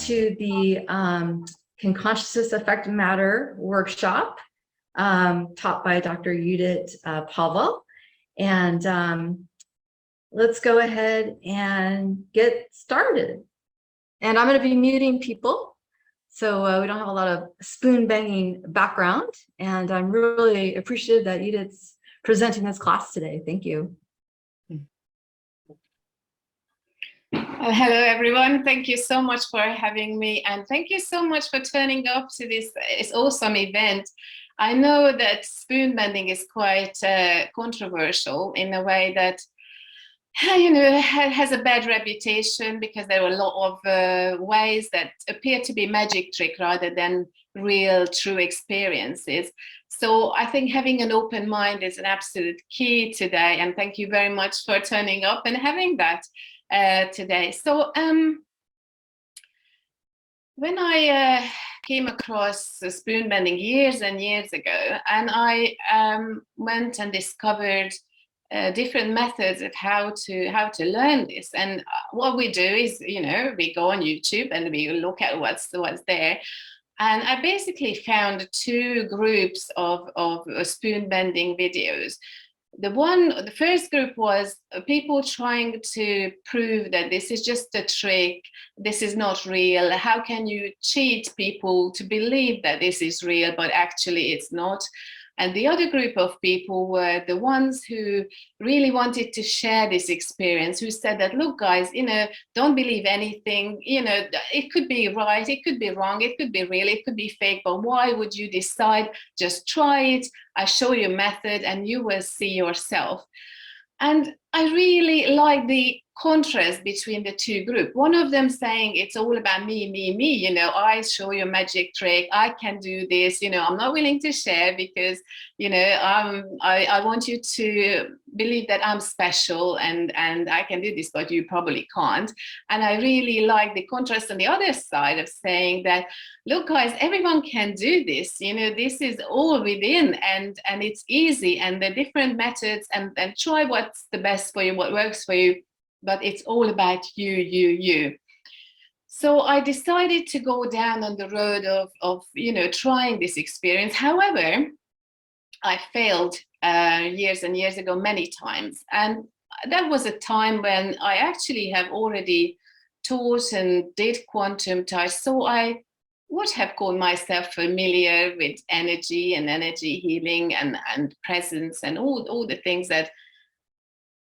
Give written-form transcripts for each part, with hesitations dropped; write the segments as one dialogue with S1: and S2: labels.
S1: to the Can Consciousness Affect Matter workshop taught by Dr. Judit Povall. And let's go ahead and get started. And I'm going to be muting people, so we don't have a lot of spoon banging background. And I'm really appreciative that Judit's presenting this class today. Thank you.
S2: Hello, everyone. Thank you so much for having me. And thank you so much for turning up to this awesome event. I know that spoon bending is quite controversial in a way that, you know, has a bad reputation because there are a lot of ways that appear to be magic trick rather than real, true experiences. So I think having an open mind is an absolute key today. And thank you very much for turning up and having that today. So when I came across spoon bending years and years ago, and I went and discovered different methods of how to learn this. And what we do is, you know, we go on YouTube and we look at what's there. And I basically found two groups of spoon bending videos. The first group was people trying to prove that this is just a trick, this is not real. How can you cheat people to believe that this is real, but actually it's not? And the other group of people were the ones who really wanted to share this experience, who said that, look, guys, you know, don't believe anything, you know, it could be right, it could be wrong, it could be real, it could be fake, but why would you decide? Just try it. I show you a method and you will see yourself. And I really like the contrast between the two groups. One of them saying it's all about me, you know, I show you a magic trick, I can do this, you know, I'm not willing to share because, you know, I want you to believe that I'm special and I can do this, but you probably can't. And I really like the contrast on the other side of saying that, look, guys, everyone can do this, you know, this is all within and it's easy and the different methods and try what's the best for you, what works for you. But it's all about you. So I decided to go down on the road of you know, trying this experience. However, I failed years and years ago, many times. And that was a time when I actually have already taught and did quantum touch. So I would have called myself familiar with energy and energy healing and presence and all the things that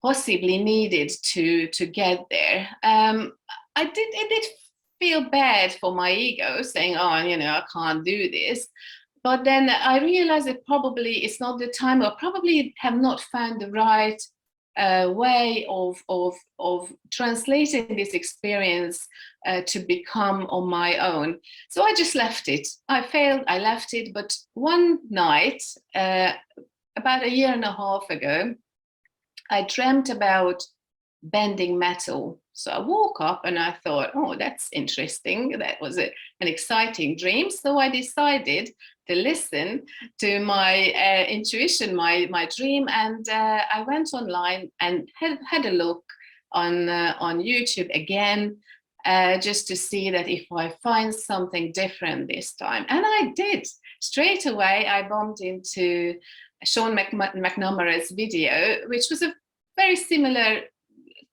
S2: possibly needed to get there. It did feel bad for my ego saying, oh, you know, I can't do this. But then I realized that probably it's not the time, or probably have not found the right way of translating this experience to become on my own. So I just left it. I failed, I left it. But one night, about a year and a half ago, I dreamt about bending metal. So I woke up and I thought, oh, that's interesting. That was an exciting dream. So I decided to listen to my intuition, my dream. And I went online and had a look on YouTube again, just to see that if I find something different this time. And I did. Straight away, I bumped into Sean McNamara's video, which was a very similar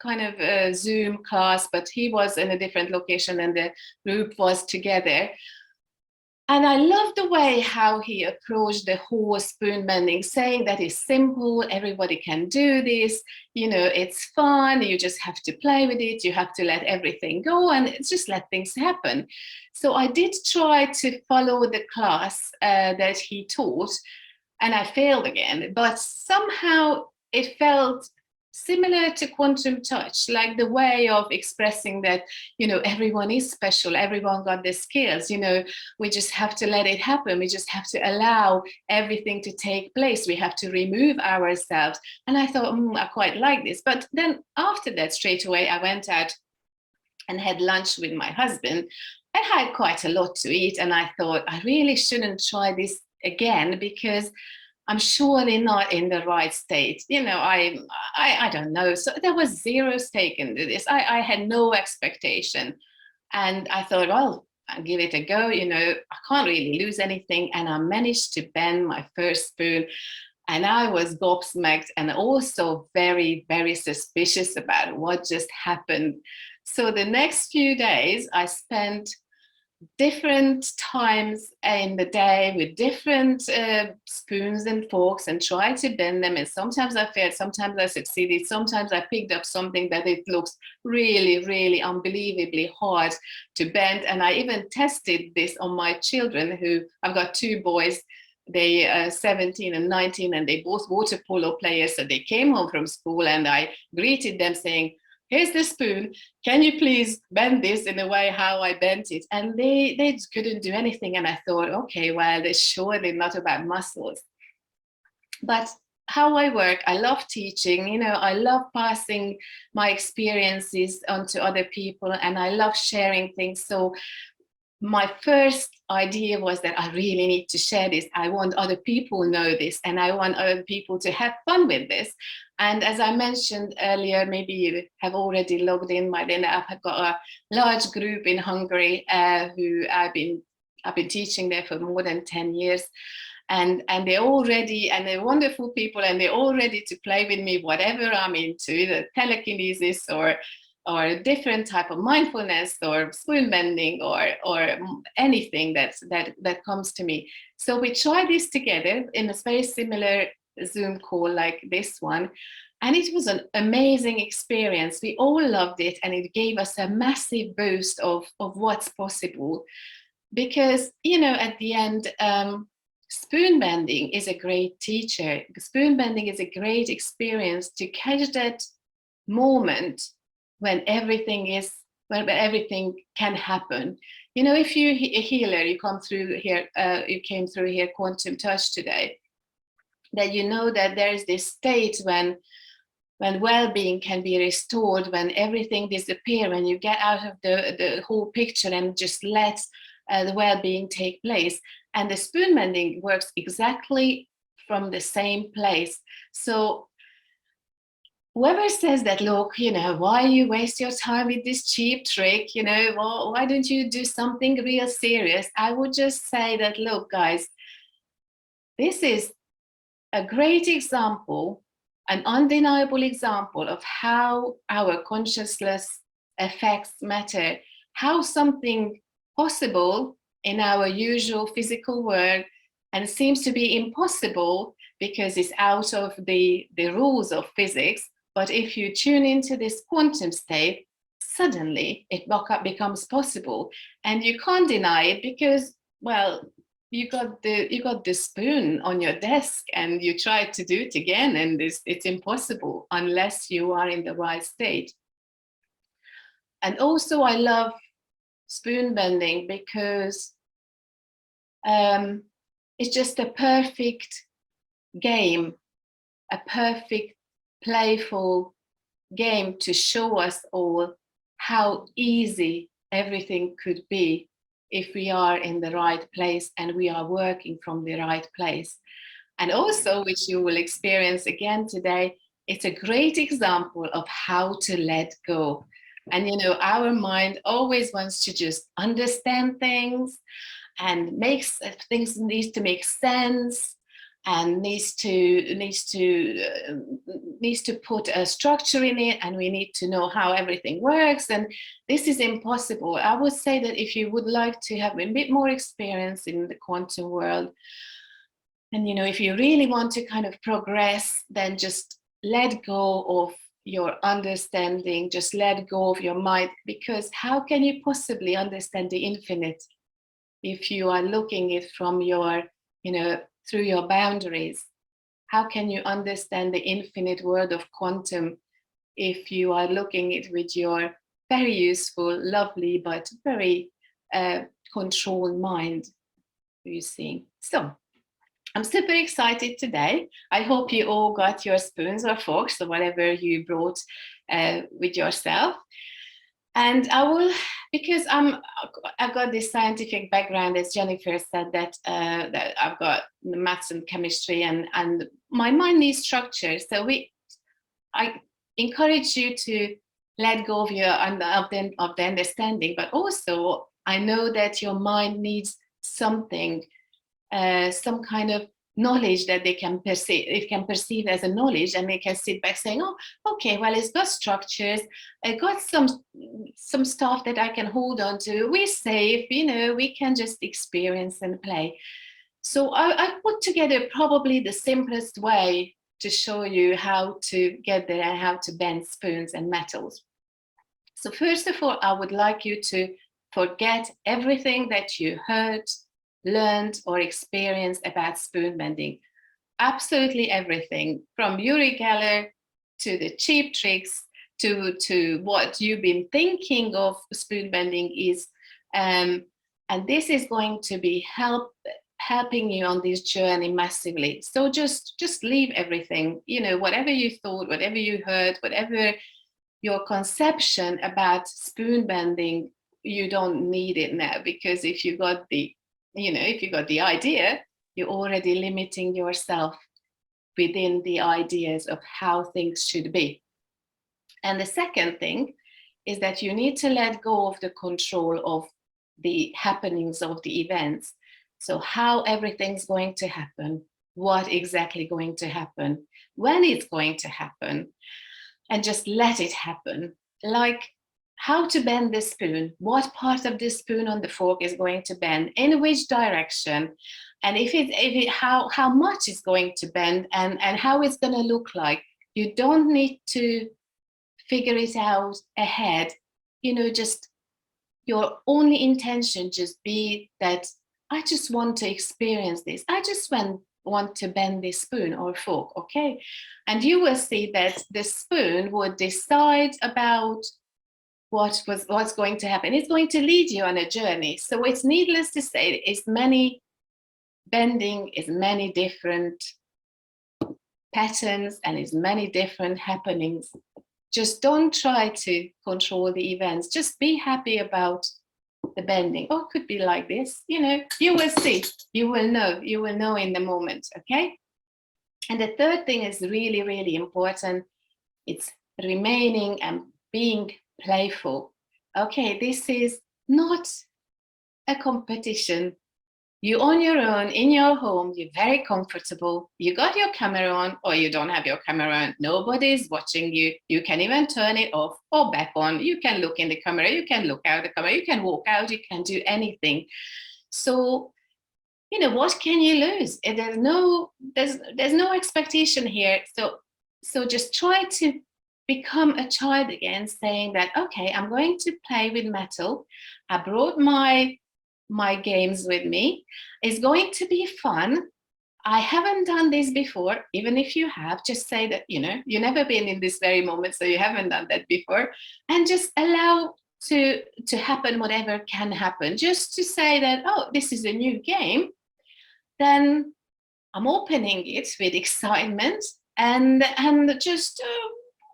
S2: kind of Zoom class, but he was in a different location and the group was together. And I love the way how he approached the whole spoon bending, saying that it's simple, everybody can do this, you know, it's fun, you just have to play with it, you have to let everything go and just let things happen. So I did try to follow the class that he taught, and I failed again, but somehow it felt similar to quantum touch, like the way of expressing that, you know, everyone is special, everyone got the skills, you know, we just have to let it happen, we just have to allow everything to take place, we have to remove ourselves. And I thought, I quite like this. But then after that, straight away, I went out and had lunch with my husband. I had quite a lot to eat, and I thought I really shouldn't try this again because I'm surely not in the right state. You know, I don't know. So there was zero stake into this. I had no expectation. And I thought, well, I'll give it a go. You know, I can't really lose anything. And I managed to bend my first spoon. And I was gobsmacked and also very, very suspicious about what just happened. So the next few days, I spent different times in the day with different spoons and forks and tried to bend them. And sometimes I failed, sometimes I succeeded, sometimes I picked up something that it looks really, really unbelievably hard to bend. And I even tested this on my children, who I've got two boys. They are 17 and 19, and they both water polo players. So they came home from school and I greeted them saying, here's the spoon, can you please bend this in a way how I bent it? And they couldn't do anything. And I thought, okay, well, they're surely not about muscles. But how I work, I love teaching, you know, I love passing my experiences onto other people, and I love sharing things. So my first idea was that I really need to share this. I want other people to know this, and I want other people to have fun with this. And as I mentioned earlier, maybe you have already logged in by then, I've got a large group in Hungary who I've been teaching there for more than 10 years. And they're all ready, and they're wonderful people, and they're all ready to play with me, whatever I'm into, either telekinesis or a different type of mindfulness or spoon bending or anything that comes to me. So we try this together in a very similar Zoom call like this one. And it was an amazing experience. We all loved it, and it gave us a massive boost of what's possible. Because, you know, at the end, spoon bending is a great teacher. Spoon bending is a great experience to catch that moment when everything can happen. You know, if you're a healer, you came through here, Quantum Touch today, that you know that there is this state when well-being can be restored, when everything disappears, when you get out of the whole picture and just let the well-being take place. And the spoon bending works exactly from the same place. So whoever says that, look, you know, why you waste your time with this cheap trick, you know, well, why don't you do something real serious? I would just say that, look, guys, this is a great example, an undeniable example of how our consciousness affects matter, how something possible in our usual physical world and seems to be impossible because it's out of the rules of physics. But if you tune into this quantum state, suddenly it becomes possible. And you can't deny it because, well, you got the spoon on your desk and you try to do it again, and it's impossible unless you are in the right state. And also I love spoon bending because it's just a perfect game, a perfect playful game to show us all how easy everything could be if we are in the right place and we are working from the right place. And also, which you will experience again today, it's a great example of how to let go. And you know, our mind always wants to just understand things and makes things needs to make sense and needs to put a structure in it, and we need to know how everything works, and this is impossible. I would say that if you would like to have a bit more experience in the quantum world, and you know, if you really want to kind of progress, then just let go of your understanding, just let go of your mind, because how can you possibly understand the infinite if you are looking it from your, you know, through your boundaries? How can you understand the infinite world of quantum if you are looking it with your very useful, lovely, but very controlled mind, you see? So I'm super excited today. I hope you all got your spoons or forks or whatever you brought with yourself. And I will, because I've got this scientific background, as Jennifer said, that I've got maths and chemistry, and my mind needs structure. So I encourage you to let go of of the understanding, but also I know that your mind needs something, some kind of knowledge that they can perceive. It can perceive as a knowledge, and they can sit back saying, "Oh, okay, well, it's got structures. I got some stuff that I can hold on to. We're safe, we can just experience and play." So I put together probably the simplest way to show you how to get there and how to bend spoons and metals. So first of all, I would like you to forget everything that you heard, learned, or experienced about spoon bending. Absolutely everything, from Uri Geller to the cheap tricks to what you've been thinking of spoon bending is. And this is going to be helping you on this journey massively. So just leave everything, whatever you thought, whatever you heard, whatever your conception about spoon bending, you don't need it now, because if you got the idea, you're already limiting yourself within the ideas of how things should be. And the second thing is that you need to let go of the control of the happenings of the events. So how everything's going to happen, what exactly going to happen, when it's going to happen, and just let it happen. Like how to bend the spoon, what part of the spoon on the fork is going to bend, in which direction, and how much is going to bend, and how it's going to look like. You don't need to figure it out ahead. Just your only intention just be that I just want to experience this. I just want to bend this spoon or fork, okay? And you will see that the spoon would decide about what's going to happen. It's going to lead you on a journey. So it's needless to say, it's many bending, is many different patterns, and is many different happenings. Just don't try to control the events. Just be happy about the bending. Oh, it could be like this, you will see, you will know in the moment, okay? And the third thing is really, really important. It's remaining and being playful. Okay, this is not a competition. You're on your own in your home, you're very comfortable, you got your camera on, or you don't have your camera on, nobody's watching you, you can even turn it off or back on, you can look in the camera, you can look out the camera, you can walk out, you can do anything. So, what can you lose? There's no expectation here. So just try to become a child again, saying that, okay, I'm going to play with metal. I brought my games with me. It's going to be fun. I haven't done this before. Even if you have, just say that, you've never been in this very moment, so you haven't done that before. And just allow to happen whatever can happen. Just to say that, oh, this is a new game. Then I'm opening it with excitement, and just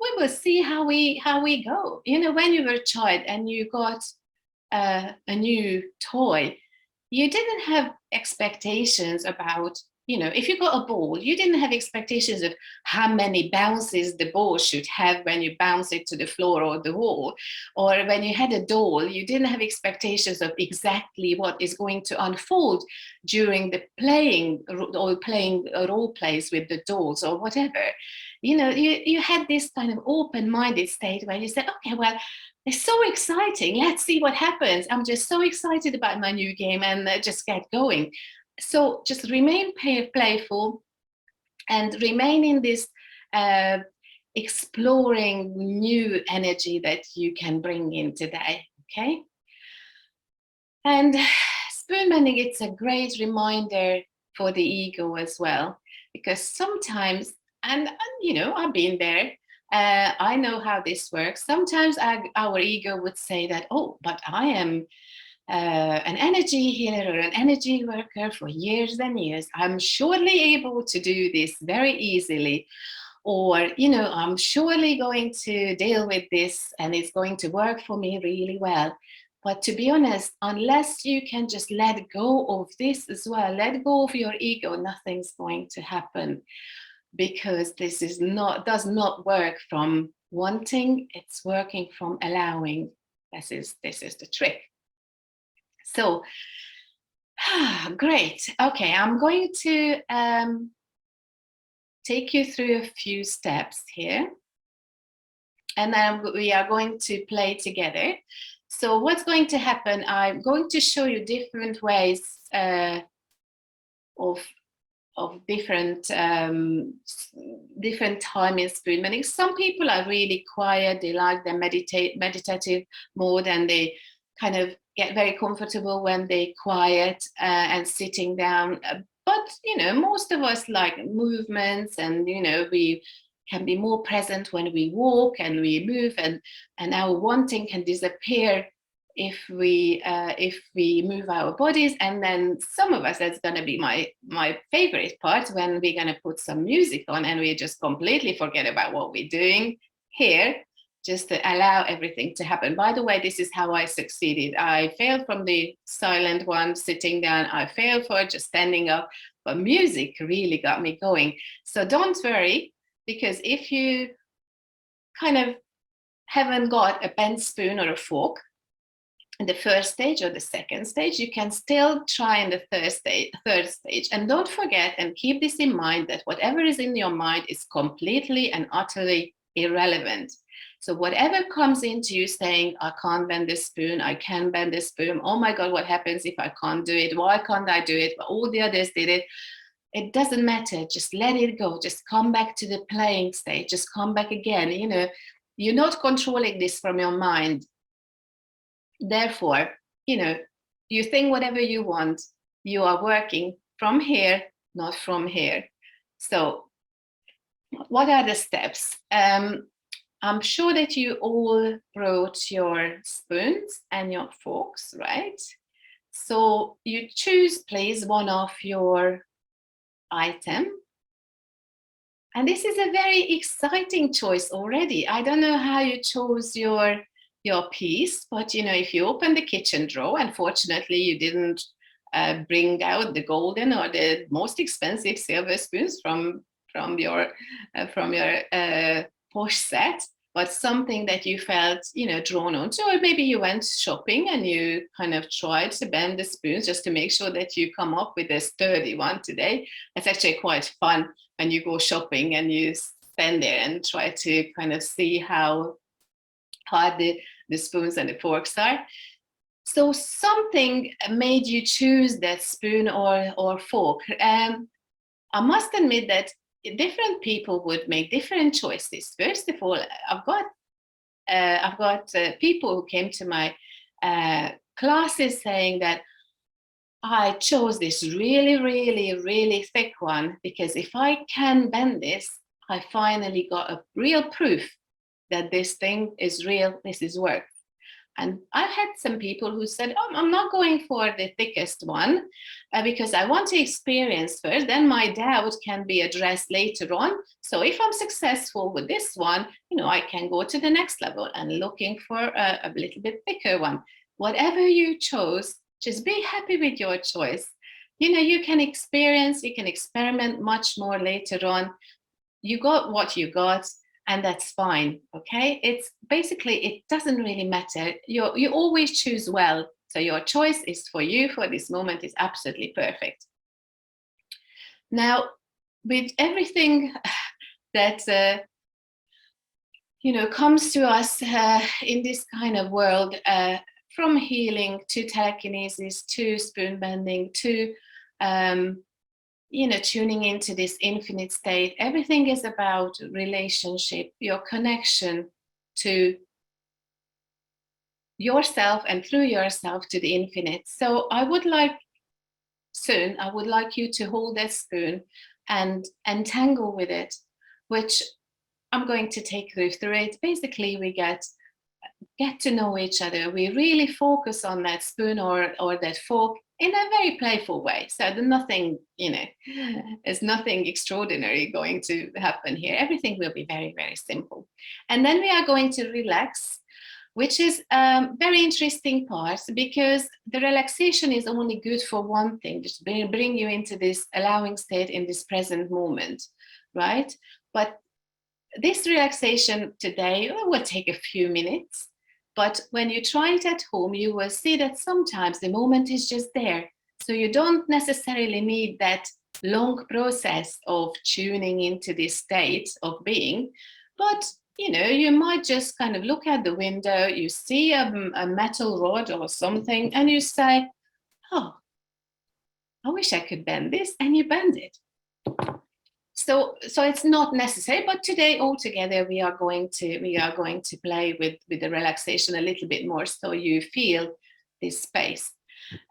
S2: we will see how we go. When you were a child and you got a new toy, you didn't have expectations about, if you got a ball, you didn't have expectations of how many bounces the ball should have when you bounce it to the floor or the wall. Or when you had a doll, you didn't have expectations of exactly what is going to unfold during the playing role plays with the dolls or whatever. You had this kind of open-minded state where you said, okay, well, it's so exciting. Let's see what happens. I'm just so excited about my new game, and just get going. So just remain playful and remain in this exploring new energy that you can bring in today, okay? And spoon bending, it's a great reminder for the ego as well, because sometimes, and I've been there, I know how this works. Sometimes our ego would say that, oh, but I am an energy healer or an energy worker for years and years. I'm surely able to do this very easily. Or, I'm surely going to deal with this and it's going to work for me really well. But to be honest, unless you can just let go of this as well, let go of your ego, nothing's going to happen. Because this does not work from wanting, it's working from allowing. This is the trick. So, great. Okay, I'm going to take you through a few steps here, and then we are going to play together. So what's going to happen, I'm going to show you different ways of different time in spoon bending. Some people are really quiet, they like the meditative mode, and they kind of get very comfortable when they quiet and sitting down. But most of us like movements, and we can be more present when we walk and we move, and our wanting can disappear if we move our bodies. And then some of us, that's going to be my favorite part, when we're going to put some music on and we just completely forget about what we're doing here, just to allow everything to happen. By the way, this is how I succeeded. I failed from the silent one, sitting down. I failed for just standing up, but music really got me going. So don't worry, because if you kind of haven't got a bent spoon or a fork in the first stage or the second stage, you can still try in the third stage. And don't forget, and keep this in mind, that whatever is in your mind is completely and utterly irrelevant. So whatever comes into you saying, I can't bend this spoon, I can bend this spoon, oh my God, what happens if I can't do it? Why can't I do it? All the others did it. It doesn't matter. Just let it go. Just come back to the playing stage. Just come back again. You're not controlling this from your mind. Therefore, you think whatever you want. You are working from here, not from here. So what are the steps? I'm sure that you all brought your spoons and your forks, right? So you choose, please, one of your item. And this is a very exciting choice already. I don't know how you chose your piece, but if you open the kitchen drawer, unfortunately you didn't bring out the golden or the most expensive silver spoons from your posh set, but something that you felt drawn onto, or maybe you went shopping and you kind of tried to bend the spoons just to make sure that you come up with a sturdy one today. It's actually quite fun when you go shopping and you stand there and try to kind of see how hard the spoons and the forks are. So something made you choose that spoon or fork. I must admit that different people would make different choices. First of all, I've got people who came to my classes saying that I chose this really, really, really thick one because if I can bend this, I finally got a real proof that this thing is real, this is work. And I've had some people who said, oh, I'm not going for the thickest one because I want to experience first, then my doubt can be addressed later on. So if I'm successful with this one, I can go to the next level and looking for a little bit thicker one. Whatever you chose, just be happy with your choice. You can experience, you can experiment much more later on. You got what you got. And that's fine, okay? It's basically, it doesn't really matter. You always choose well. So your choice is for you for this moment is absolutely perfect. Now, with everything that, comes to us in this kind of world, from healing to telekinesis, to spoon bending, to tuning into this infinite state, everything is about relationship, your connection to yourself and through yourself to the infinite. So I would like you to hold that spoon and entangle with it, which I'm going to take you through it. Basically, we get to know each other. We really focus on that spoon or that fork in a very playful way. So there's nothing extraordinary going to happen here. Everything will be very, very simple. And then we are going to relax, which is a very interesting part because the relaxation is only good for one thing, just bring you into this allowing state in this present moment, right? But this relaxation today will take a few minutes, but when you try it at home, you will see that sometimes the moment is just there. So you don't necessarily need that long process of tuning into this state of being, but you might just kind of look at the window, you see a metal rod or something, and you say, oh, I wish I could bend this, and you bend it. So it's not necessary, but today altogether we are going to play with the relaxation a little bit more, so you feel this space.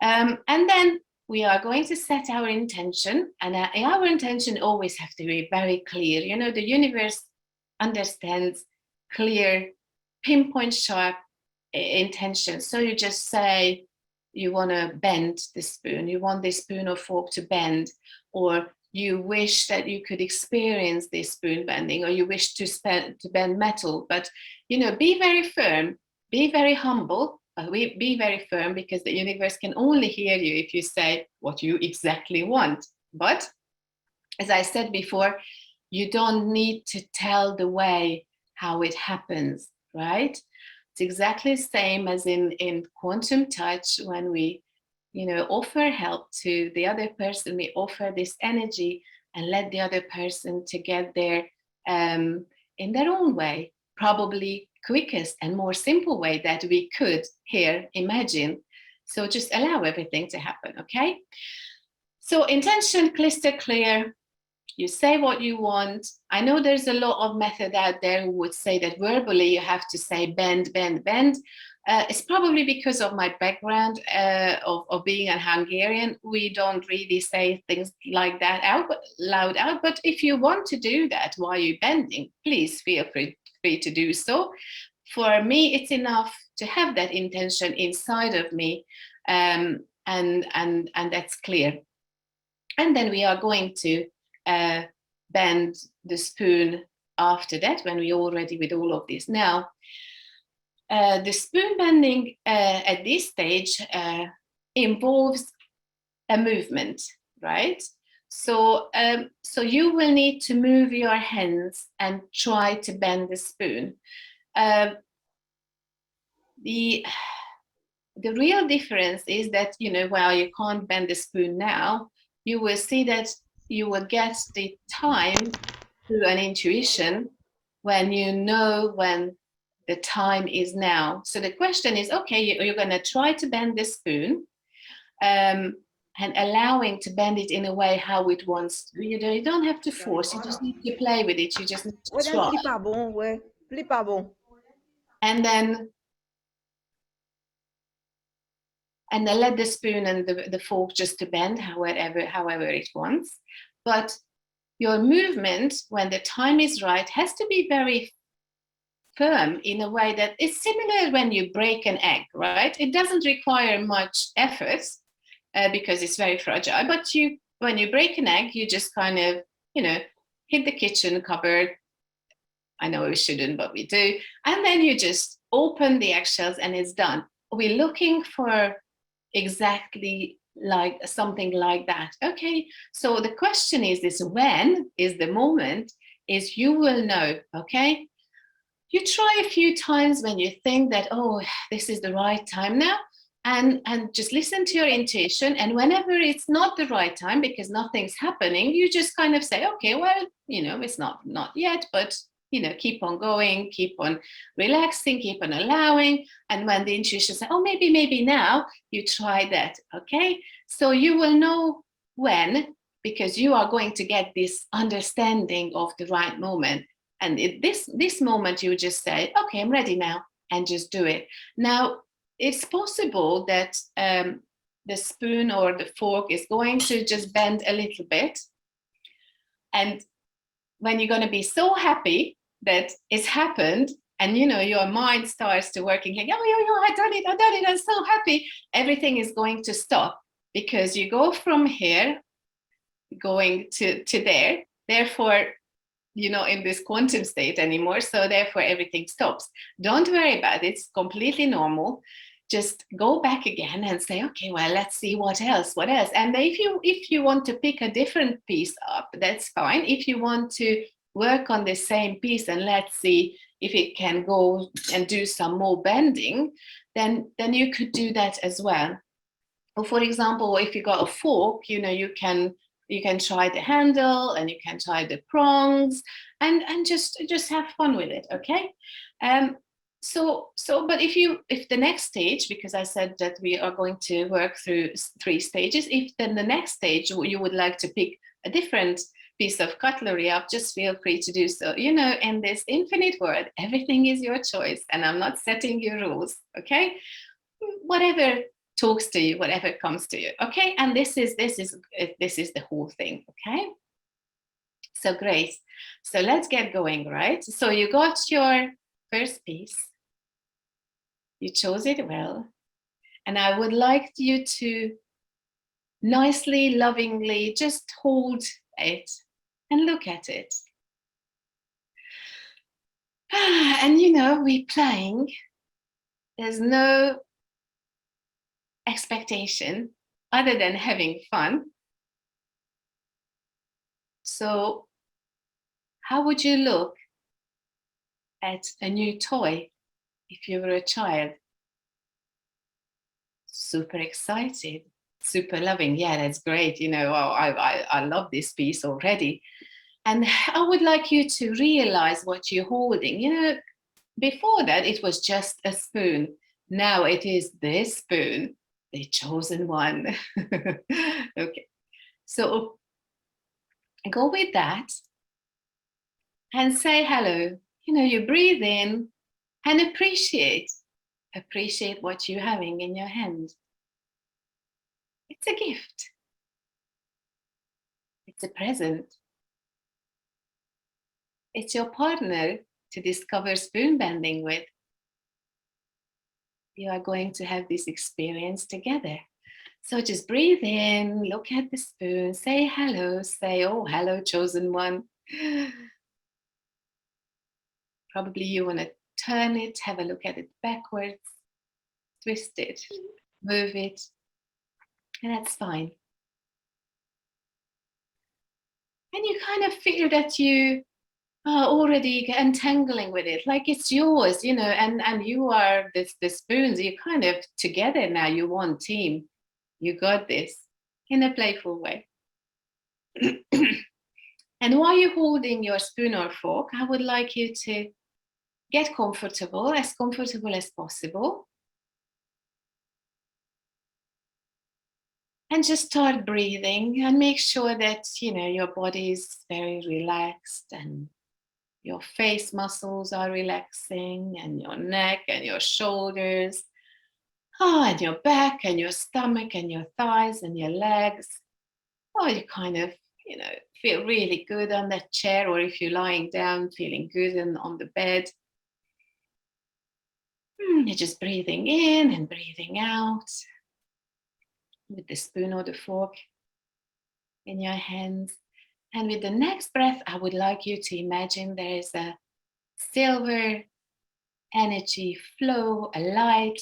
S2: And then we are going to set our intention, and our intention always have to be very clear. The universe understands clear, pinpoint sharp intention. So you just say you want to bend the spoon, you want this spoon or fork to bend, or you wish that you could experience this spoon bending, or you wish to bend metal. But be very firm, be very humble, but be very firm, because the universe can only hear you if you say what you exactly want. But as I said before, you don't need to tell the way how it happens, right? It's exactly the same as in quantum touch. When we offer help to the other person, we offer this energy and let the other person to get there in their own way, probably quickest and more simple way that we could here imagine. So just allow everything to happen, okay? So intention, crystal clear. You say what you want. I know there's a lot of method out there who would say that verbally you have to say bend, bend, bend. It's probably because of my background of being a Hungarian. We don't really say things like that loud out. But if you want to do that while you're bending, please feel free to do so. For me, it's enough to have that intention inside of me, and that's clear. And then we are going to bend the spoon after that, when we're all ready with all of this. Now, the spoon bending at this stage involves a movement, right? So you will need to move your hands and try to bend the spoon. The real difference is that, while you can't bend the spoon now, you will see that you will get the time through an intuition when when the time is now. So the question is, okay, you're going to try to bend the spoon, and allowing to bend it in a way how it wants. You don't have to force, you just need to play with it, you just need to try. And then let the spoon and the fork just to bend however it wants. But your movement, when the time is right, has to be very firm, in a way that is similar when you break an egg, right? It doesn't require much effort because it's very fragile. But when you break an egg, you just kind of, hit the kitchen cupboard. I know we shouldn't, but we do. And then you just open the eggshells and it's done. We're looking for exactly like something like that. Okay, so the question is when is the moment, is you will know, okay? You try a few times when you think that, oh, this is the right time now, and just listen to your intuition. And whenever it's not the right time because nothing's happening, you just kind of say, okay, well, it's not yet, but keep on going, keep on relaxing, keep on allowing. And when the intuition says, oh, maybe now, you try that, okay? So you will know when, because you are going to get this understanding of the right moment. And this moment, you just say, okay, I'm ready now, and just do it. Now, it's possible that the spoon or the fork is going to just bend a little bit. And when you're going to be so happy that it's happened, and your mind starts to working like, oh, I done it, I'm so happy, everything is going to stop, because you go from here going to there, therefore in this quantum state anymore, so therefore everything stops. Don't worry about it, it's completely normal. Just go back again and say, okay, well, let's see what else. And if you want to pick a different piece up, that's fine. If you want to work on the same piece and let's see if it can go and do some more bending, then you could do that as well. Or for example, if you got a fork, you know, you can try the handle and you can try the prongs and just have fun with it, okay? But if the next stage, because I said that we are going to work through 3 stages, if then the next stage you would like to pick a different piece of cutlery up, just feel free to do so. You know, in this infinite world, everything is your choice and I'm not setting you rules, okay? Whatever talks to you, whatever comes to you, okay? And this is the whole thing, okay? So great. So let's get going, right? So you got your first piece. You chose it well. And I would like you to nicely, lovingly just hold it and look at it. And you know, we're playing. There's no expectation other than having fun. So how would you look at a new toy if you were a child? Super excited, super loving. Yeah, that's great. You know, oh, I love this piece already. And I would like you to realize what you're holding. You know, before that, it was just a spoon. Now it is this spoon, the chosen one. Okay, so go with that and say hello. You know, you breathe in and appreciate what you're having in your hand. It's a gift. It's a present. It's your partner to discover spoon bending with. You are going to have this experience together. So just breathe in, look at the spoon, say hello, say, oh, hello, chosen one. Probably you want to turn it, have a look at it backwards, twist it, move it, and that's fine. And you kind of feel that you are already entangling with it, like it's yours, you know, and you are the spoons, you're kind of together now, you're one team. You got this in a playful way. And while you're holding your spoon or fork, I would like you to get comfortable as possible. And just start breathing and make sure that, you know, your body is very relaxed and your face muscles are relaxing and your neck and your shoulders. And your back and your stomach and your thighs and your legs. Oh, you kind of, you know, feel really good on that chair, or if you're lying down, feeling good and on the bed. You're just breathing in and breathing out with the spoon or the fork in your hands. And with the next breath, I would like you to imagine there is a silver energy flow, a light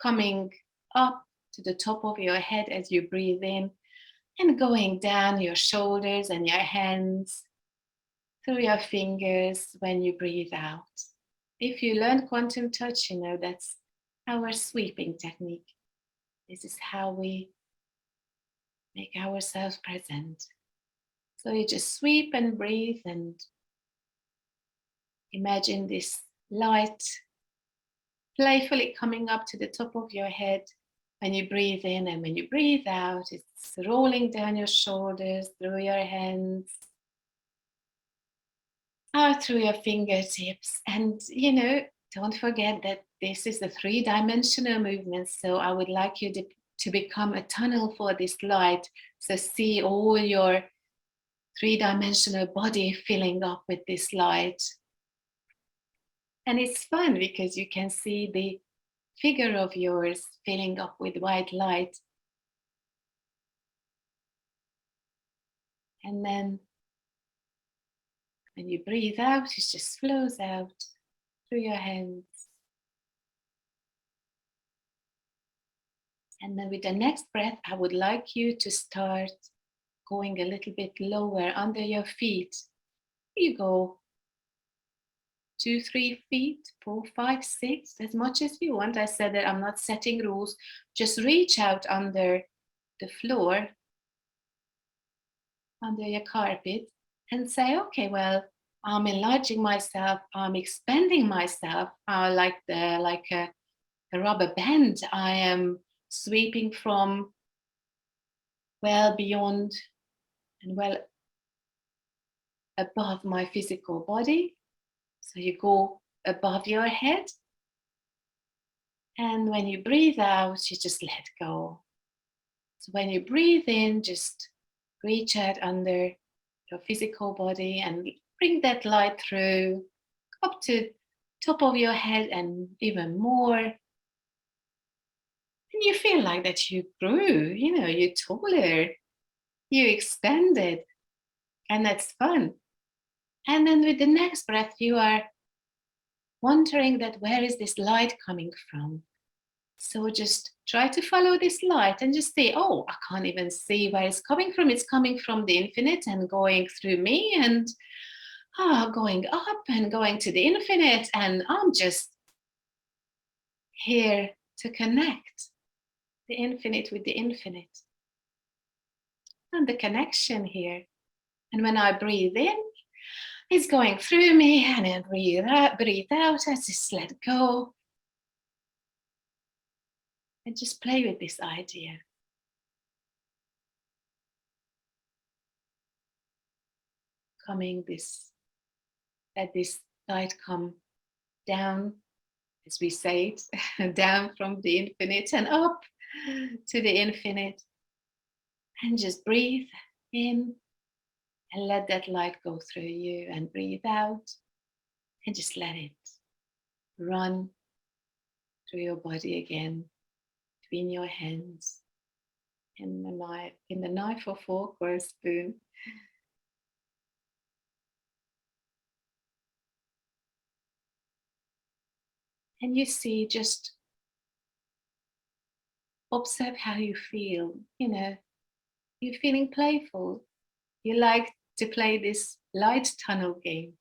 S2: coming up to the top of your head as you breathe in and going down your shoulders and your hands through your fingers when you breathe out. If you learn quantum touch, you know that's our sweeping technique. This is how we make ourselves present. So you just sweep and breathe and imagine this light playfully coming up to the top of your head when you breathe in, and when you breathe out, it's rolling down your shoulders, through your hands, out through your fingertips. And, you know, don't forget that this is a 3-dimensional movement. So I would like you to become a tunnel for this light. So see all your 3-dimensional body filling up with this light. And it's fun because you can see the figure of yours filling up with white light. And then when you breathe out, it just flows out through your hands. And then with the next breath, I would like you to start going a little bit lower under your feet. You go 2, 3 feet, 4, 5, 6, as much as you want. I said that I'm not setting rules. Just reach out under the floor, under your carpet, and say, okay, well, I'm enlarging myself, I'm expanding myself, like a rubber band. I am sweeping from well beyond and well above my physical body. So you go above your head. And when you breathe out, you just let go. So when you breathe in, just reach out under your physical body and bring that light through up to top of your head and even more. And you feel like that you grew, you're taller, you expanded, and that's fun. And then with the next breath, you are wondering that where is this light coming from? So just try to follow this light and just say, oh, I can't even see where it's coming from. It's coming from the infinite and going through me and going up and going to the infinite. And I'm just here to connect the infinite with the infinite. And the connection here. And when I breathe in, it's going through me, and then breathe out, I just let go. And just play with this idea. Let this light come down, as we say it, down from the infinite and up to the infinite. And just breathe in and let that light go through you, and breathe out and just let it run through your body again, between your hands, in the knife or fork or a spoon. And you see, just observe how you feel. You're feeling playful. You like to play this light tunnel game.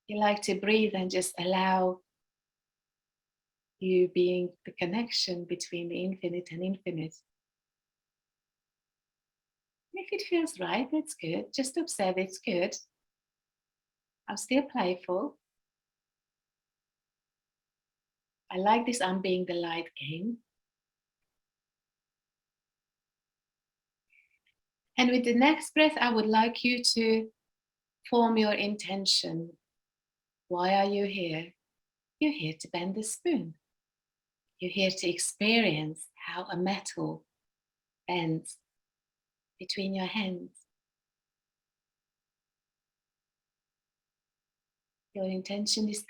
S2: You like to breathe and just allow you being the connection between the infinite and infinite. If it feels right, that's good. Just observe it's good. I'm still playful. I like this I'm being the light game. And with the next breath, I would like you to form your intention. Why are you here? You're here to bend the spoon. You're here to experience how a metal bends between your hands. Your intention is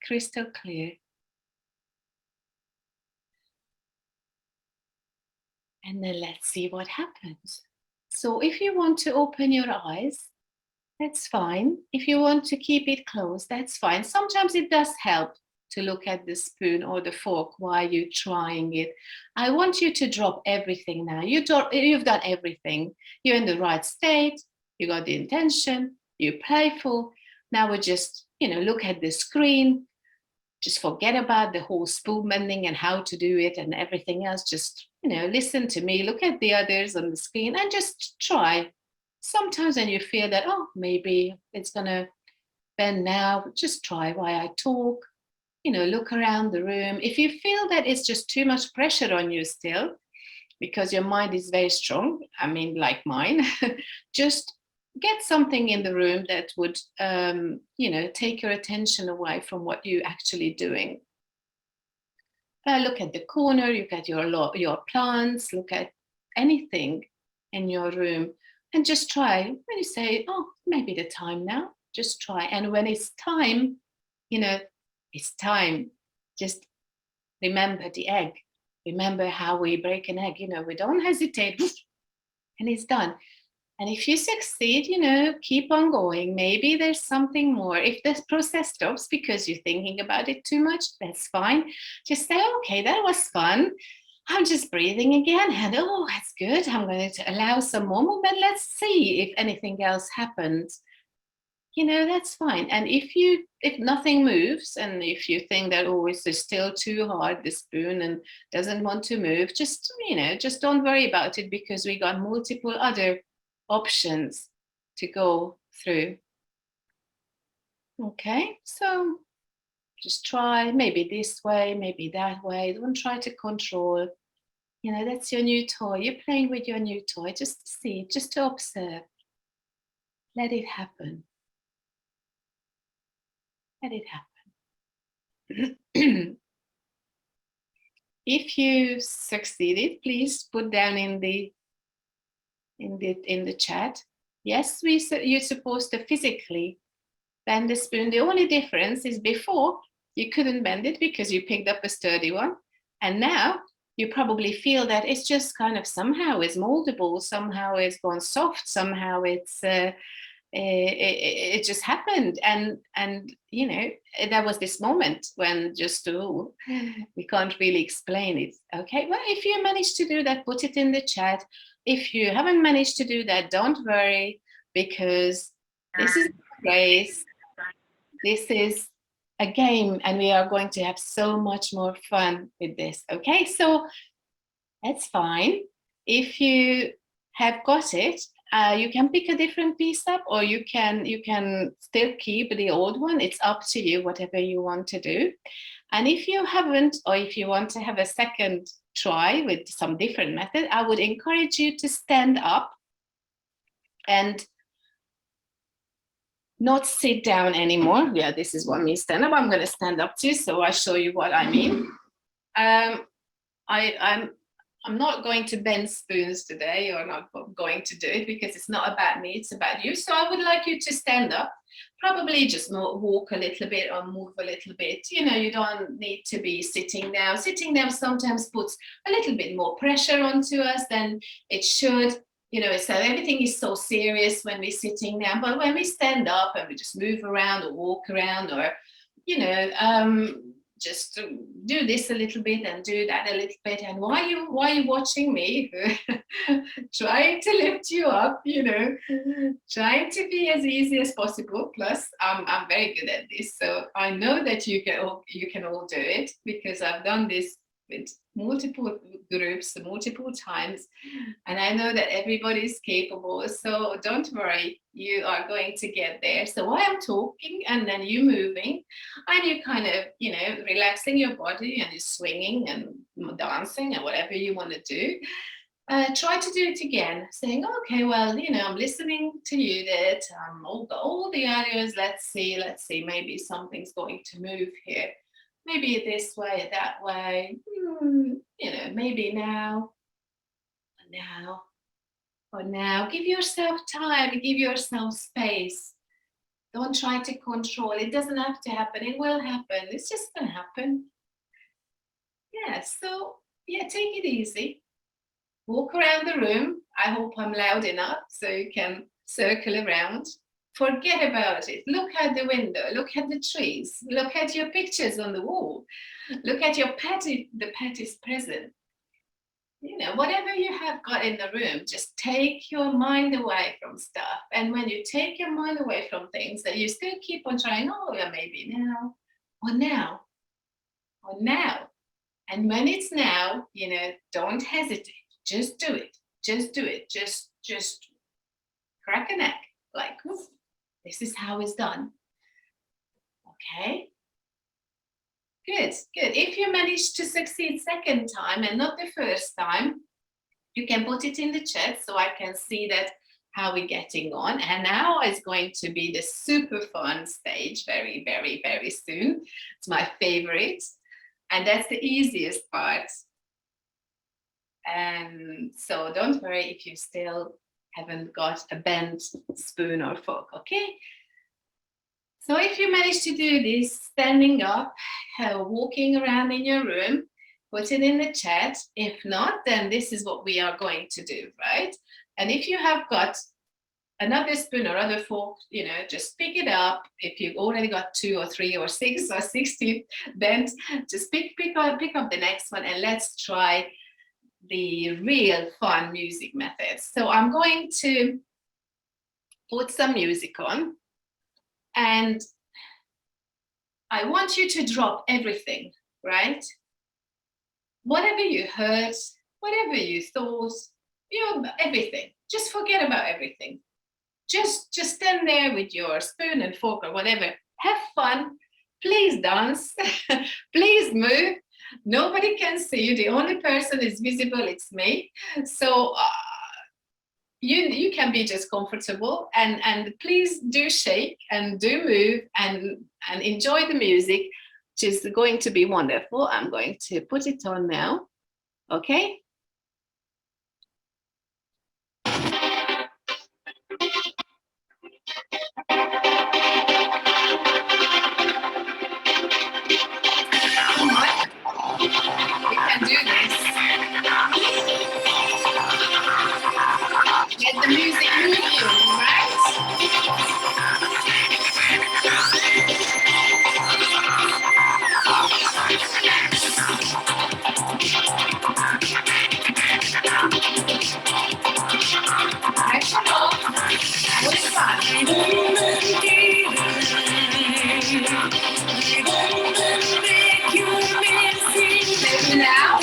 S2: crystal clear. And then let's see what happens. So if you want to open your eyes, that's fine. If you want to keep it closed, that's fine. Sometimes it does help to look at the spoon or the fork while you're trying it. I want you to drop everything now. You've done everything. You're in the right state. You got the intention. You're playful. Now we just, look at the screen. Just forget about the whole spoon bending and how to do it and everything else. Just, listen to me, look at the others on the screen and just try. Sometimes when you feel that, maybe it's going to bend now, just try while I talk. Look around the room. If you feel that it's just too much pressure on you still, because your mind is very strong, like mine, just get something in the room that would, take your attention away from what you're actually doing. Look at the corner, look at your plants, look at anything in your room, and just try. When you say, maybe the time now, just try. And when it's time, it's time. Just remember the egg. Remember how we break an egg. We don't hesitate, and it's done. And if you succeed, keep on going. Maybe there's something more. If the process stops because you're thinking about it too much, that's fine. Just say, okay, that was fun. I'm just breathing again. And that's good. I'm going to allow some more movement. Let's see if anything else happens. that's fine. And if nothing moves, and if you think that always is still too hard, the spoon, and doesn't want to move, just don't worry about it, because we got multiple other options to go through. Okay, so just try maybe this way, maybe that way. Don't try to control. That's your new toy. You're playing with your new toy, just to see, just to observe. Let it happen. Let it happen. If you succeeded, please put down in the chat. Yes, you're supposed to physically bend the spoon. The only difference is before you couldn't bend it because you picked up a sturdy one, and now you probably feel that it's just kind of somehow it's moldable, somehow it's gone soft, somehow it's it just happened, and there was this moment when just we can't really explain it. Okay, well, if you managed to do that, put it in the chat. If you haven't managed to do that, don't worry, because this is a race, this is a game, and we are going to have so much more fun with this. Okay, so that's fine. If you have got it, you can pick a different piece up, or you can still keep the old one. It's up to you, whatever you want to do. And if you haven't, or if you want to have a second try with some different method, I would encourage you to stand up and not sit down anymore. Yeah, this is what means stand up. I'm going to stand up too, so I'll show you what I mean. I'm not going to bend spoons today, or not going to do it, because it's not about me, it's about you. So I would like you to stand up, probably just walk a little bit or move a little bit. You don't need to be sitting down. Sitting down sometimes puts a little bit more pressure onto us than it should. So everything is so serious when we're sitting down, but when we stand up and we just move around or walk around, or just do this a little bit and do that a little bit, and while you watching me trying to lift you up, trying to be as easy as possible. Plus I'm very good at this, so I know that you can all do it, because I've done this with multiple groups multiple times, and I know that everybody's capable. So don't worry, you are going to get there. So while I'm talking and then you moving, and you kind of relaxing your body, and you're swinging and dancing and whatever you want to do, try to do it again, saying, okay, well, I'm listening to you, that all the areas. Let's see, maybe something's going to move here. Maybe this way, that way, maybe now, or now. Give yourself time, give yourself space. Don't try to control. It doesn't have to happen. It will happen. It's just going to happen. Yeah, so, take it easy. Walk around the room. I hope I'm loud enough so you can circle around. Forget about it. Look out the window. Look at the trees. Look at your pictures on the wall. Look at your pet. The pet is present. Whatever you have got in the room, just take your mind away from stuff. And when you take your mind away from things, that you still keep on trying, maybe now, or now, or now. And when it's now, don't hesitate. Just do it. Just do it. Just crack a neck. Like, oof. This is how it's done. Okay. Good. If you manage to succeed second time and not the first time, you can put it in the chat so I can see that how we're getting on. And now is going to be the super fun stage very, very, very soon. It's my favorite. And that's the easiest part. And so don't worry if you still haven't got a bent spoon or fork, okay? So if you manage to do this, standing up, walking around in your room, put it in the chat. If not, then this is what we are going to do, right? And if you have got another spoon or other fork, just pick it up. If you've already got 2 or 3 or 6 or 60 bent, just pick up the next one, and let's try the real fun music methods. So I'm going to put some music on. And I want you to drop everything, right? Whatever you heard, whatever you thought, everything. Just forget about everything. Just stand there with your spoon and fork or whatever. Have fun. Please dance. Please move. Nobody can see you. The only person is visible, it's me. So you can be just comfortable, and please do shake and do move and enjoy the music, which is going to be wonderful. I'm going to put it on now. Okay. We can do this. Let the music move you, right? Action off. That was fun. Maybe now.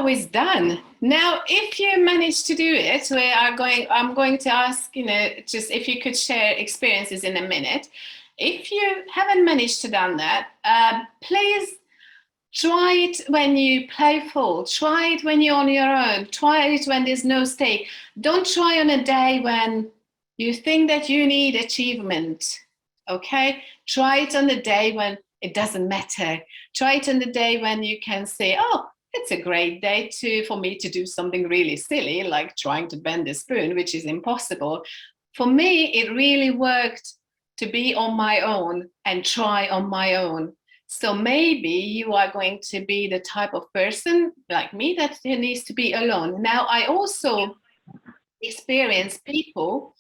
S2: how it's done. Now, if you manage to do it, I'm going to ask, just if you could share experiences in a minute. If you haven't managed to done that, please try it when you playful. Try it when you're on your own. Try it when there's no stake. Don't try on a day when you think that you need achievement. Okay? Try it on the day when it doesn't matter. Try it on the day when you can say, oh, it's a great day for me to do something really silly, like trying to bend a spoon, which is impossible. For me, it really worked to be on my own and try on my own. So maybe you are going to be the type of person like me that needs to be alone. Now, I also experience people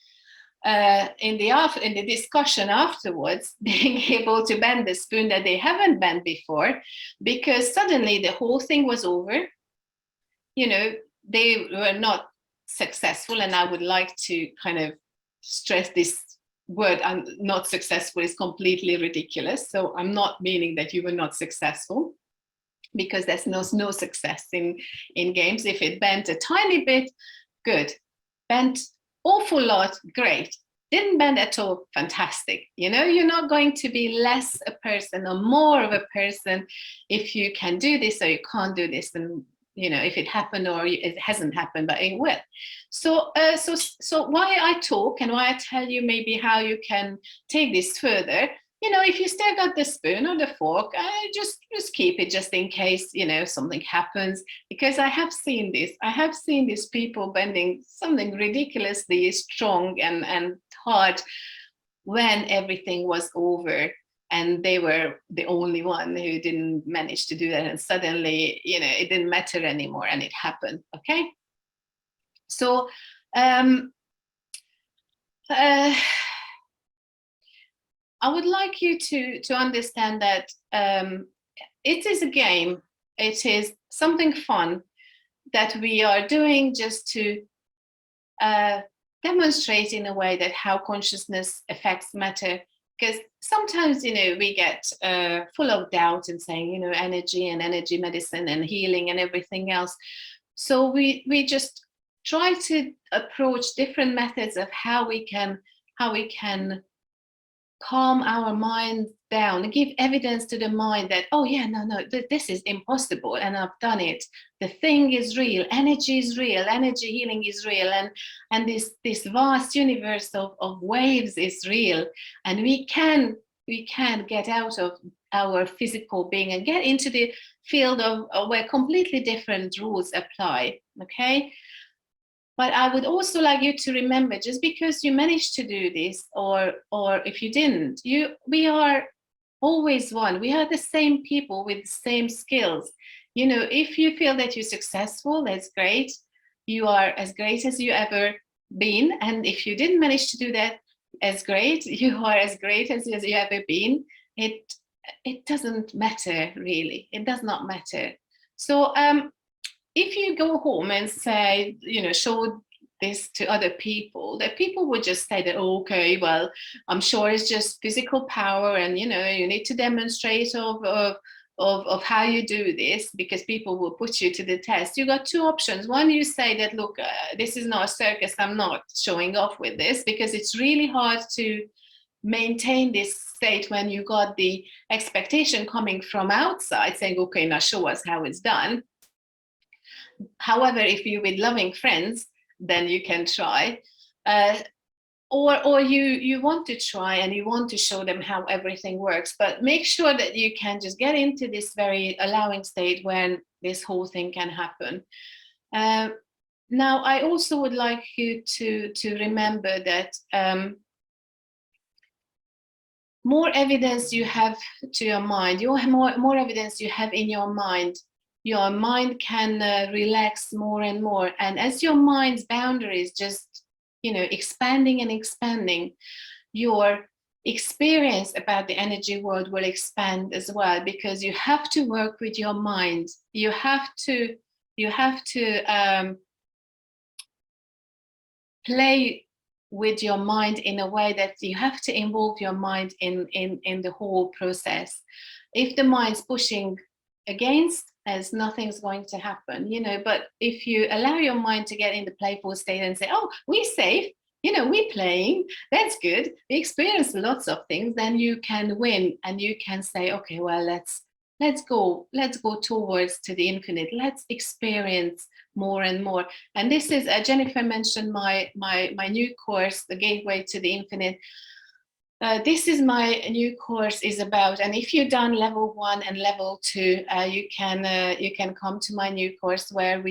S2: in the discussion afterwards being able to bend the spoon that they haven't bent before, because suddenly the whole thing was over. They were not successful, and I would like to kind of stress this word. I'm not successful is completely ridiculous. So I'm not meaning that you were not successful, because there's no success in games. If it bent a tiny bit, good. Bent awful lot, great. Didn't bend at all, fantastic. You're not going to be less a person or more of a person if you can do this or you can't do this, and if it happened or it hasn't happened, but it will. So why I talk and why I tell you maybe how you can take this further. If you still got the spoon or the fork, just keep it just in case, something happens, because I have seen this. I have seen these people bending something ridiculously strong and hard when everything was over, and they were the only one who didn't manage to do that. And suddenly, it didn't matter anymore, and it happened. Okay. So, I would like you to understand that it is a game. It is something fun that we are doing just to demonstrate in a way that how consciousness affects matter. Because sometimes, we get full of doubt and saying, energy and energy medicine and healing and everything else. So we just try to approach different methods of how we can calm our mind down and give evidence to the mind that, oh yeah, no, this is impossible, and I've done it. The thing is real, energy is real, energy healing is real, and this vast universe of waves is real, and we can get out of our physical being and get into the field of where completely different rules apply. Okay. But I would also like you to remember, just because you managed to do this, or if you didn't, we are always one. We are the same people with the same skills. If you feel that you're successful, that's great. You are as great as you ever been. And if you didn't manage to do that, as great, you are as great as you ever been. It doesn't matter, really. It does not matter. So, if you go home and say, show this to other people, that people would just say that, oh, okay, well, I'm sure it's just physical power, and you need to demonstrate of how you do this, because people will put you to the test. You got two options. One, you say that, look, this is not a circus. I'm not showing off with this, because it's really hard to maintain this state when you got the expectation coming from outside saying, okay, now show us how it's done. However, if you're with loving friends, then you can try, or you want to try and you want to show them how everything works, but make sure that you can just get into this very allowing state when this whole thing can happen. Now, I also would like you to remember that more evidence you have to your mind, more evidence you have in your mind can relax more and more. And as your mind's boundaries just, expanding and expanding, your experience about the energy world will expand as well, because you have to work with your mind. You have to play with your mind in a way that you have to involve your mind in the whole process. If the mind's pushing against, as nothing's going to happen, but if you allow your mind to get in the playful state and say, oh, we're safe, we're playing, that's good, we experience lots of things, then you can win and you can say, okay, well, let's go towards to the infinite, let's experience more and more. And this is Jennifer mentioned my new course, The Gateway to the Infinite. This is my new course is about, and if you've done level 1 and level 2, you can come to my new course where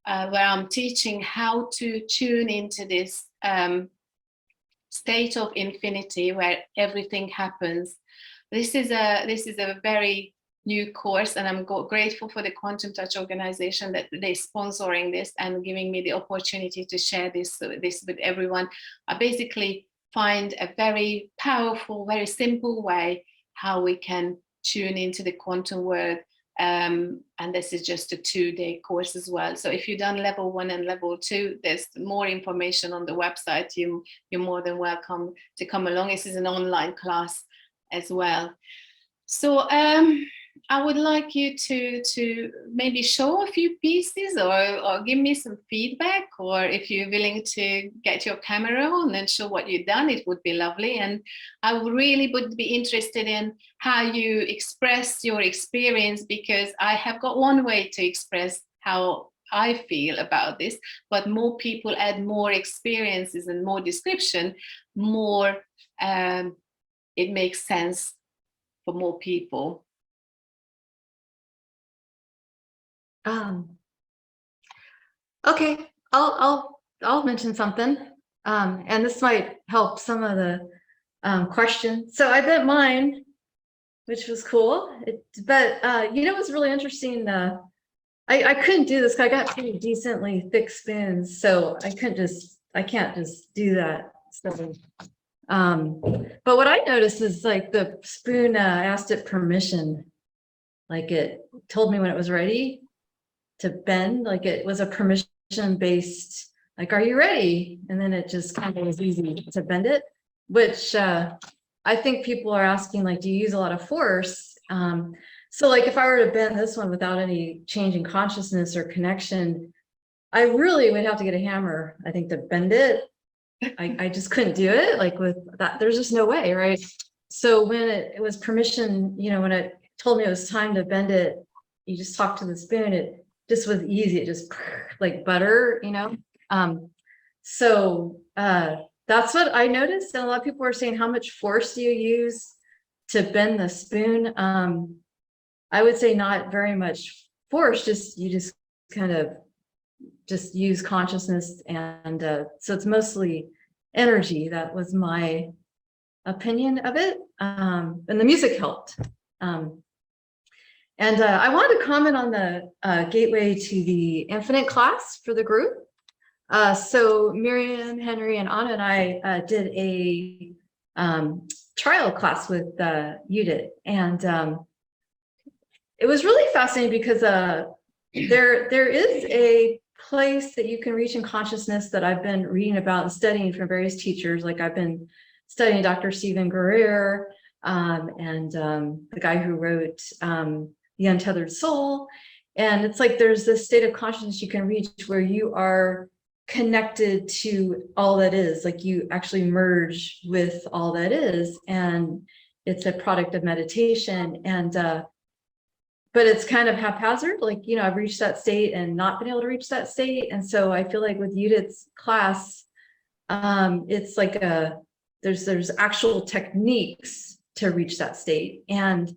S2: I'm teaching how to tune into this state of infinity where everything happens. This is a very new course, and I'm grateful for the Quantum Touch organization that they're sponsoring this and giving me the opportunity to share this with everyone. I basically find a very powerful, very simple way how we can tune into the quantum world. And this is just a 2-day course as well. So if you've done level 1 and level 2, there's more information on the website. You're more than welcome to come along. This is an online class as well. So I would like you to maybe show a few pieces or give me some feedback, or if you're willing to get your camera on and show what you've done, it would be lovely. And I really would be interested in how you express your experience, because I have got one way to express how I feel about this, but more people add more experiences and more description, more it makes sense for more people.
S1: Okay, I'll mention something, and this might help some of the questions. So I bet mine, which was cool, but it was really interesting. I couldn't do this because I got pretty decently thick spoons, so I can't just do that. So, but what I noticed is like the spoon, I asked it permission, like it told me when it was ready to bend, like it was a permission based, like, are you ready? And then it just kind of was easy to bend it, which I think people are asking, like, do you use a lot of force? So like if I were to bend this one without any change in consciousness or connection, I really would have to get a hammer, I think, to bend it. I just couldn't do it, like with that, there's just no way, right? So when it was permission, when it told me it was time to bend it, you just talk to the spoon, it just was easy. It just like butter, So that's what I noticed. And a lot of people were saying, how much force do you use to bend the spoon? I would say not very much force, you just kind of just use consciousness. And so it's mostly energy. That was my opinion of it. And the music helped. And I wanted to comment on the Gateway to the Infinite class for the group. So Miriam, Henry, and Anna and I did a trial class with Judit. And it was really fascinating because there is a place that you can reach in consciousness that I've been reading about and studying from various teachers. Like I've been studying Dr. Stephen Guerrier and the guy who wrote The Untethered Soul. And it's like there's this state of consciousness you can reach where you are connected to all that is, like you actually merge with all that is, and it's a product of meditation. And but it's kind of haphazard, like I've reached that state and not been able to reach that state. And so I feel like with Judith's class, it's like there's actual techniques to reach that state. And